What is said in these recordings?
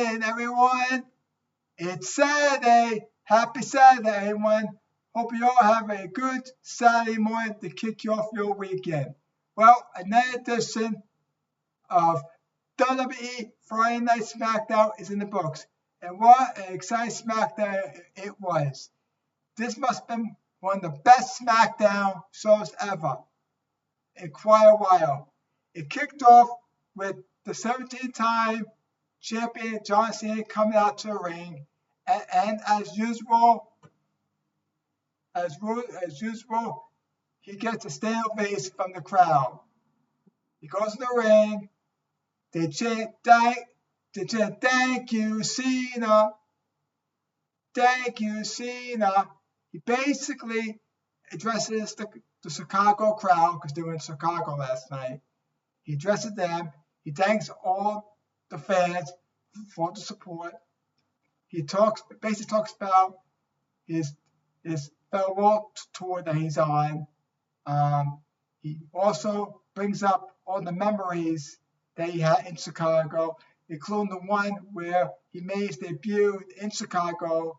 in, everyone. It's Saturday. Happy Saturday, everyone. Hope you all have a good Saturday morning to kick you off your weekend. Well, another edition of WWE Friday Night Smackdown is in the books. And what an exciting Smackdown it was. This must have been one of the best Smackdown shows ever in quite a while. It kicked off with the 17-time champion John Cena coming out to the ring, and as usual, he gets a standing ovation from the crowd. He goes in the ring. They chant, "Thank you, Cena. Thank you, Cena." He basically addresses the Chicago crowd because they were in Chicago last night. He addresses them. He thanks all the fans for the support. He basically talks about his farewell tour that he's on. He also brings up all the memories that he had in Chicago, including the one where he made his debut in Chicago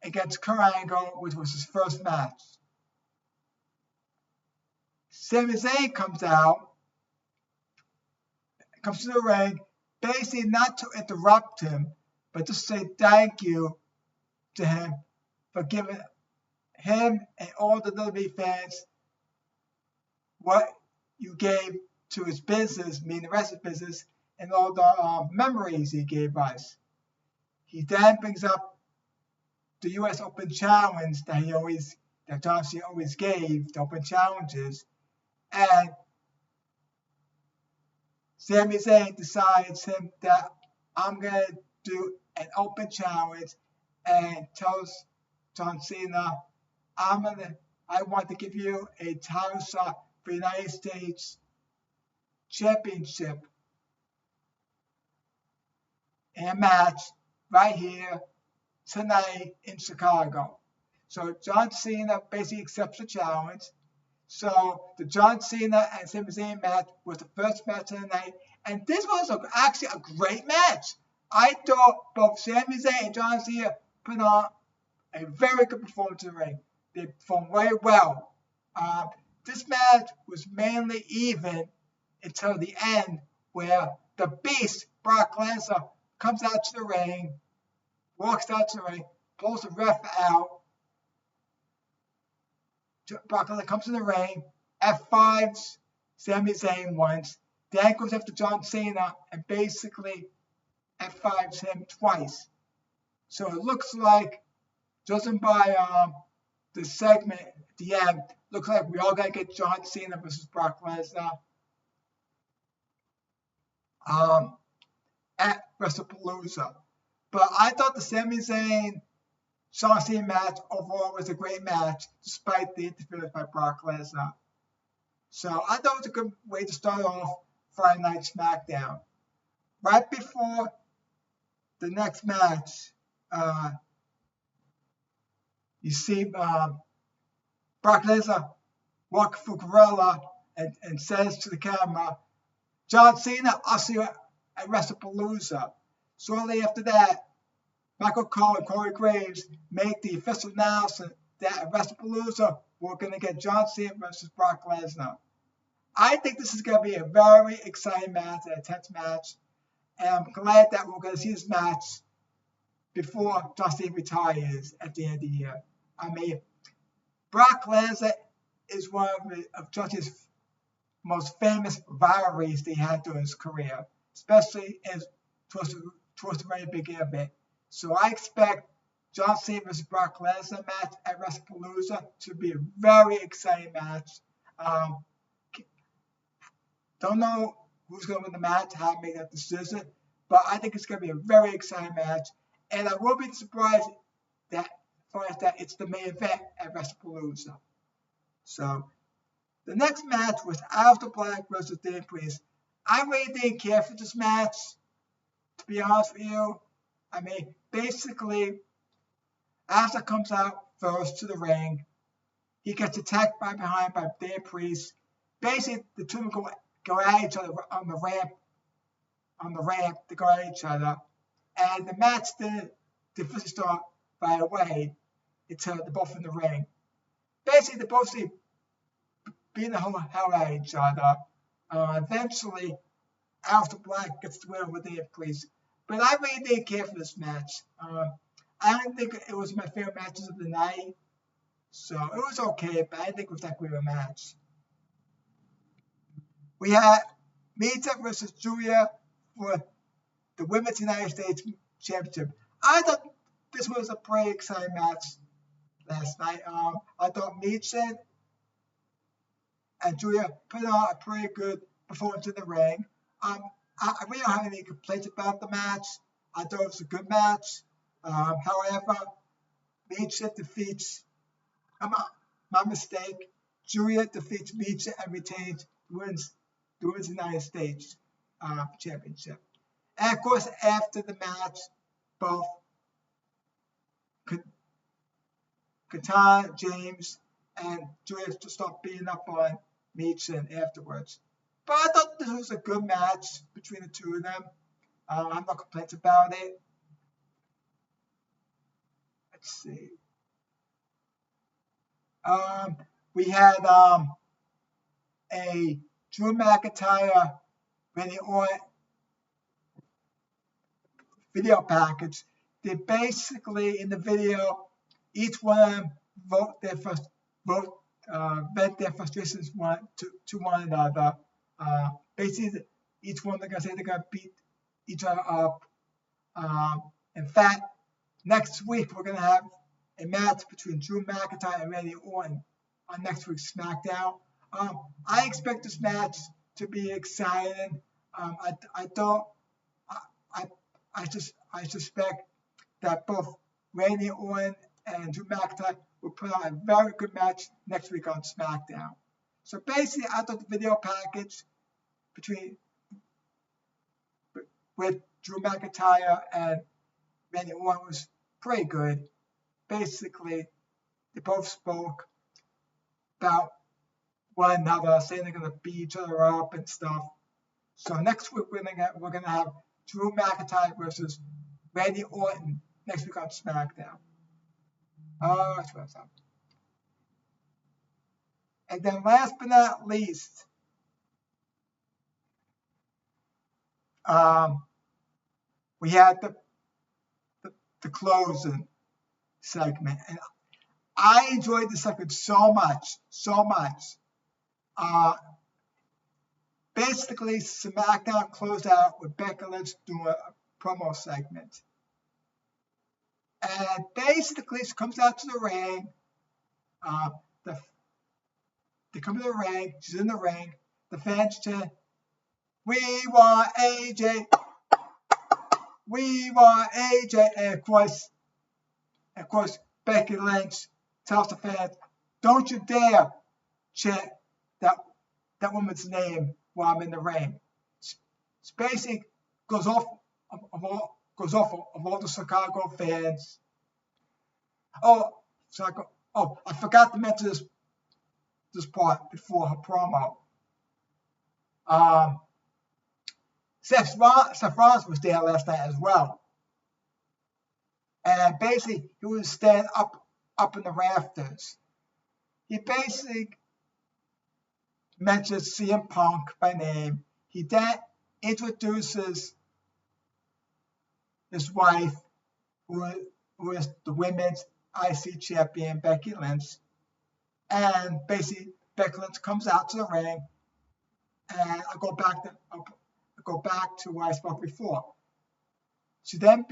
against Kurt Angle, which was his first match. Sami Zayn comes to the ring, basically not to interrupt him, but to say thank you to him for giving him and all the WWE fans what you gave to his business, meaning the rest of the business, and all the memories he gave us. He then brings up the U.S. Open Challenge that John Cena always gave, the Open Challenges, and Sami Zayn decides that I'm gonna do an Open Challenge, and tells John Cena, I want to give you a title shot for the United States Championship in a match right here tonight in Chicago. So John Cena basically accepts the challenge. So the John Cena and Sami Zayn match was the first match of the night, and this was actually a great match. I thought both Sami Zayn and John Cena put on a very good performance in the ring. They performed very well. This match was mainly even until the end, where the Beast, Brock Lesnar, comes out to the ring, walks out to the ring, pulls the ref out. Brock Lesnar comes in the ring, F5s Sami Zayn once, then goes after John Cena and basically F5s him twice. So it looks like, judging by the segment at the end, looks like we all got to get John Cena versus Brock Lesnar at WrestlePalooza. But I thought the Sami Zayn John Cena match overall was a great match, despite the interference by Brock Lesnar. So I thought it was a good way to start off Friday Night SmackDown. Right before the next match, you see Brock Lesnar walk through Gorilla and says to the camera, "John Cena, I'll see you at WrestlePalooza." Shortly after that, Michael Cole and Corey Graves make the official announcement that at WrestlePalooza, we're going to get John Cena versus Brock Lesnar. I think this is going to be a very exciting match, an intense match, and I'm glad that we're going to see this match before John Cena retires at the end of the year. I mean, Brock Lesnar is one of John Cena's most famous rivalries that he had during his career, especially towards the very beginning of it. So I expect John Cena vs. Brock Lesnar match at WrestlePalooza to be a very exciting match. Don't know who's going to win the match, how to make that decision, but I think it's going to be a very exciting match. And I will be surprised that it's the main event at WrestlePalooza. So the next match was Aleister Black versus Dean Priest. I really didn't care for this match, to be honest with you. I mean, basically, Aleister comes out first to the ring. He gets attacked by behind by Dean Priest. Basically, the two of them go at each other on the ramp on the ramp to go at each other. And the match didn't start right away until they're both in the ring. Basically, they're both beating the hell out of each other. Eventually, Aleister Black gets the win with the increase. But I really didn't care for this match. I don't think it was my favorite matches of the night. So it was okay, but I didn't think it was that great of a match. We had Mita versus Julia for the Women's United States Championship. I thought this was a pretty exciting match last night. I thought Mita and Julia put on a pretty good performance in the ring. I really don't have any complaints about the match. I thought it was a good match. However, Mita defeats, my mistake, Julia defeats Mita and retains the Women's United States Championship. And of course, after the match, both Katana, James, and Julia to start beating up on Mita afterwards. But I thought this was a good match between the two of them. I have no complaints about it. Let's see. We had a Drew McIntyre, Randy Orton video package. They basically, in the video, each one of them vent their frustrations to one another. Basically, each one they're gonna say they're gonna beat each other up. In fact, next week we're gonna have a match between Drew McIntyre and Randy Orton on next week's SmackDown. I expect this match to be exciting. I suspect that both Randy Orton and Drew McIntyre will put on a very good match next week on SmackDown. So basically, I thought the video package with Drew McIntyre and Randy Orton was pretty good. Basically, they both spoke about one another, saying they're going to beat each other up and stuff. So next week we're gonna have Drew McIntyre versus Randy Orton next week on SmackDown. That's what's up. And then last but not least, we had the closing segment, and I enjoyed the segment so much. Basically, SmackDown closed out with Becky Lynch doing a promo segment. And basically, she comes out to the ring. They come to the ring. She's in the ring. The fans chant, "We want AJ. We want AJ." And of course, Becky Lynch tells the fans, "Don't you dare chant that woman's name while I'm in the ring." Spacey goes off of all the Chicago fans. I forgot to mention this part before her promo. Seth Rollins was there last night as well, and basically he was standing up in the rafters. He basically mentions CM Punk by name. He then introduces his wife, who is the women's IC champion, Becky Lynch. And basically, Becky Lynch comes out to the ring, and I go back to where I spoke before. She then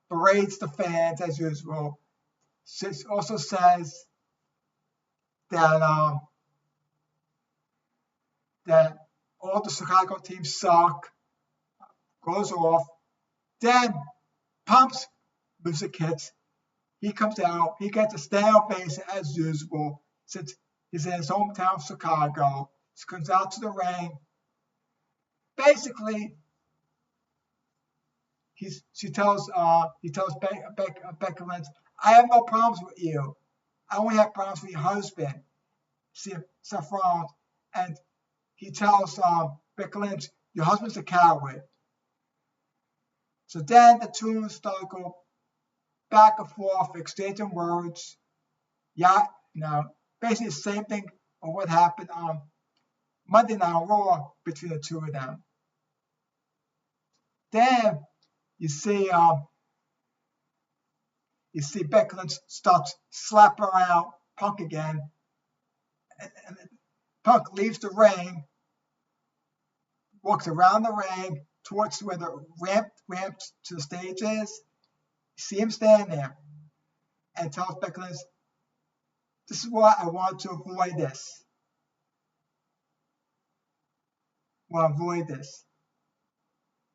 berates the fans as usual. She also says that all the Chicago teams suck. Goes off. Then Pump's music hits. He comes out. He gets a standing ovation as usual, since he's in his hometown, Chicago. He comes out to the ring. Basically, he tells Becky Lynch, "I have no problems with you. I only have problems with your husband, Seth Rollins." And he tells Becky Lynch, your husband's a coward. So then the two start to go back and forth, exchanging words. Yeah, basically the same thing of what happened on Monday Night Raw between the two of them. Then you see Becky Lynch starts slapping around Punk again, and Punk leaves the ring, walks around the ring towards where the ramp to the stage is. You see him stand there and tells Becky Lynch, "This is why I want to avoid this.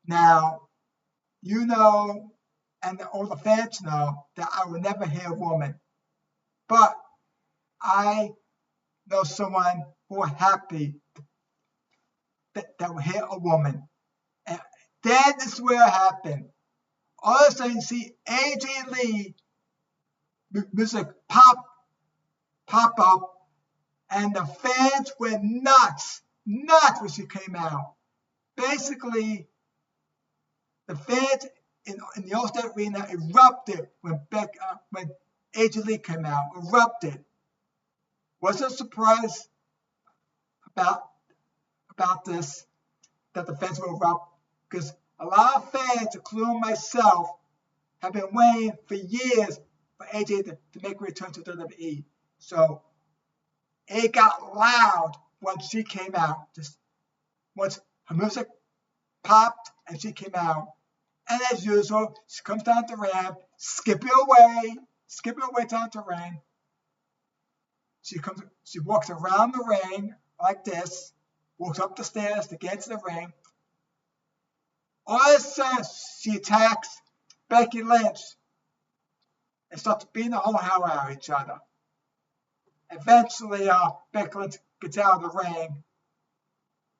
Now, you know, and all the fans know that I will never hit a woman, but I know someone who are happy that will hit a woman." And then this is where it happened. All of a sudden, you see AJ Lee music pop up, and the fans went nuts when she came out. Basically, the fans in the All-Star Arena erupted when AJ Lee came out. Erupted. Wasn't surprised about this, that the fans will erupt, because a lot of fans, including myself, have been waiting for years for AJ to make a return to WWE. So it got loud once she came out. Just once her music popped and she came out. And as usual, she comes down the ramp, skipping away down the ring. She walks around the ring like this, walks up the stairs to get to the ring. All of a sudden, she attacks Becky Lynch and starts beating the whole hell out of each other. Eventually, Becky Lynch gets out of the ring,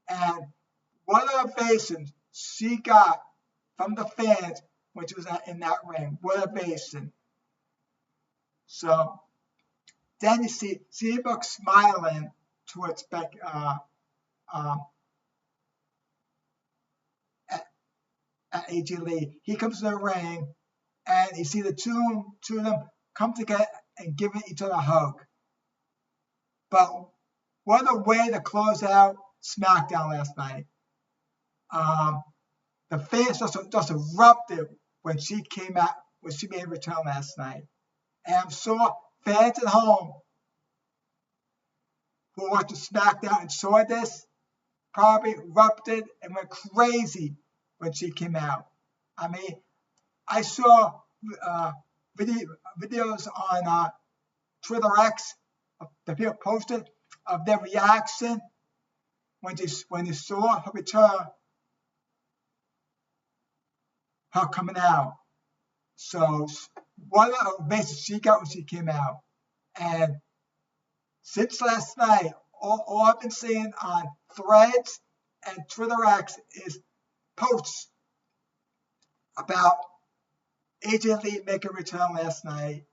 and what an ovation she got from the fans when she was in that ring. What a ovation. So then you see CM Punk smiling towards Becky, at AJ Lee. He comes to the ring, and you see the two of them come together and give each other a hug. But what a way to close out SmackDown last night. The fans just erupted when she came out, when she made a return last night. And I'm sure fans at home who watched SmackDown and saw this probably erupted and went crazy when she came out. I mean, I saw videos on Twitter X that people posted of their reaction when they saw her return, her coming out. So what a message she got when she came out. And since last night, all I've been seeing on Threads and Twitter X is posts about AJ Lee making a return last night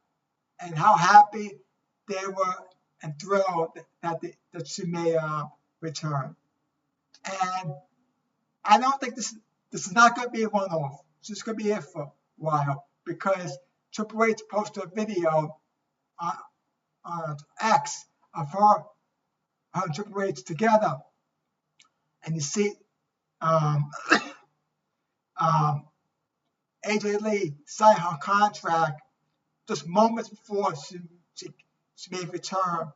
and how happy they were and thrilled that she made a return. And I don't think this is not going to be a one-off. She's going to be here for a while, because Triple H posted a video on X of her and Triple H together, and you see AJ Lee signed her contract just moments before she made a return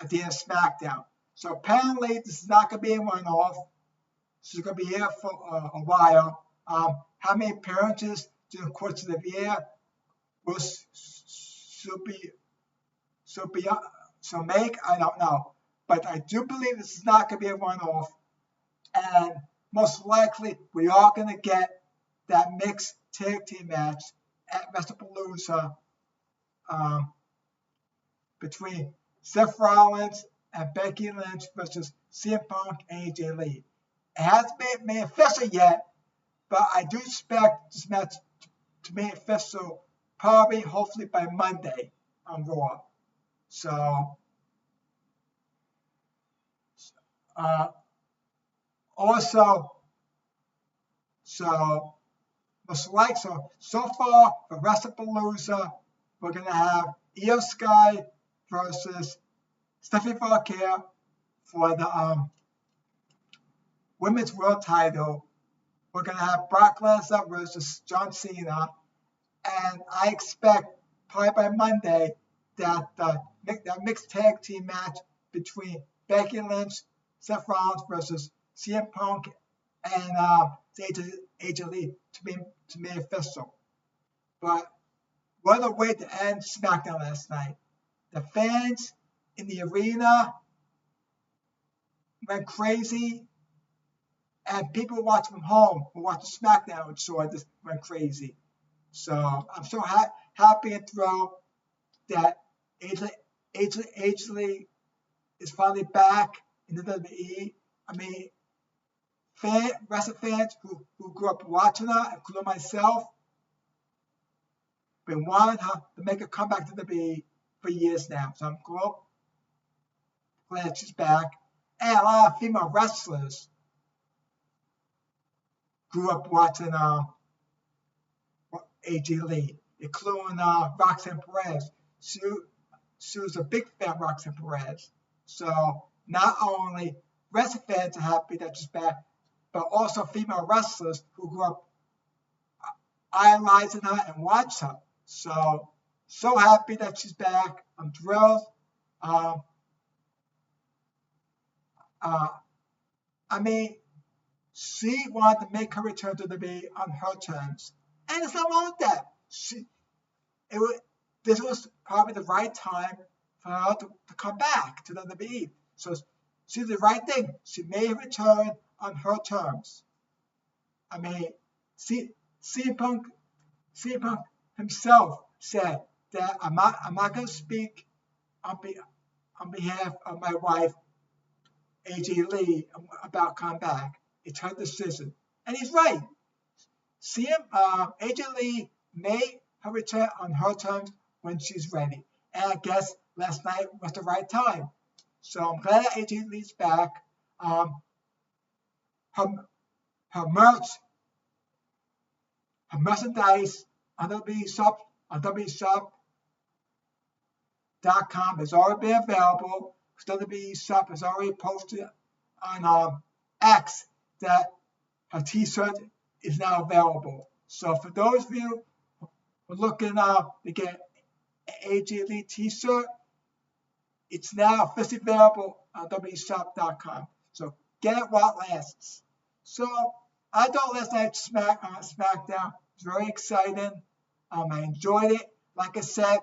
at the end of SmackDown. So apparently this is not going to be a one-off. She's going to be here for a while. How many appearances during the course of the year will she'll make? I don't know. But I do believe this is not going to be a one-off. And most likely we are going to get that mixed tag team match at WrestlePalooza between Seth Rollins and Becky Lynch versus CM Punk and AJ Lee. It hasn't been made official yet, but I do expect this match to be made official probably, hopefully by Monday on Raw. So Also, so so far for WrestlePalooza, we're gonna have Io Sky versus Stephanie Foucault for the women's world title. We're gonna have Brock Lesnar versus John Cena, and I expect probably by Monday that that mixed tag team match between Becky Lynch, Seth Rollins versus CM Punk, and AJ Lee to be official. But what a way to end SmackDown last night. The fans in the arena went crazy, and people watching from home who watched SmackDown and saw this went crazy. So I'm so happy and thrilled that AJ Lee is finally back in the WWE. I mean, wrestling fans who grew up watching her, including myself, been wanting her to make a comeback to the WWE for years now. So I'm glad she's back. And a lot of female wrestlers grew up watching AJ Lee, including Roxanne Perez. She was a big fan of Roxanne Perez. So not only wrestling fans are happy that she's back, but also female wrestlers who grew up idolizing her and watch her. So happy that she's back. I'm thrilled. I mean, she wanted to make her return to the WWE on her terms, and there's nothing wrong with that. This was probably the right time for her to come back to the WWE. So she did the right thing. She made a return on her terms. I mean, CM Punk himself said that I'm not going to speak on behalf of my wife, AJ Lee, about coming back. It's her decision, and he's right. AJ Lee made her return on her terms when she's ready, and I guess last night was the right time. So I'm glad that AJ Lee's back. Her merchandise on WWEshop.com has already been available. WWE Shop has already posted on X that her T-shirt is now available. So for those of you who are looking to get an AJ Lee T-shirt, it's now officially available on WWEshop.com. So get it while it lasts. So I thought last night's SmackDown was very exciting. I enjoyed it. Like I said,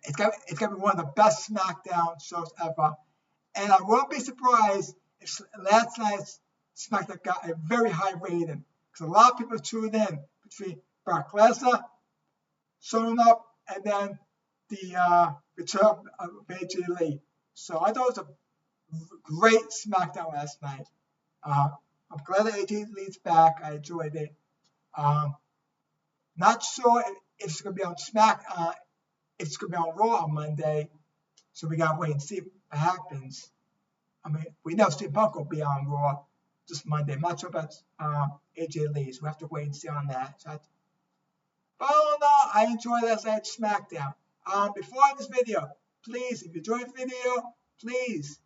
it's gonna be one of the best SmackDown shows ever. And I won't be surprised if last night's SmackDown got a very high rating, because a lot of people tuned in between Brock Lesnar showing up and then the return of AJ Lee. So I thought it was a great SmackDown last night. I'm glad that AJ Lee's back. I enjoyed it. Not sure if it's gonna be on if it's gonna be on Raw on Monday. So we gotta wait and see what happens. I mean, we know Steve Punk will be on Raw this Monday. I'm not sure about AJ Lee, so we have to wait and see on that. But all in all, I enjoyed last night's SmackDown. Before this video, please, if you enjoyed the video, please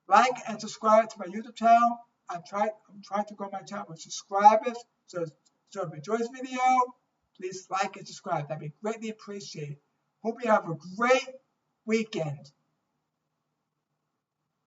like and subscribe to my YouTube channel. I'm trying to grow my channel with subscribers. So if you enjoyed this video, please like and subscribe. That'd be greatly appreciated. Hope you have a great weekend.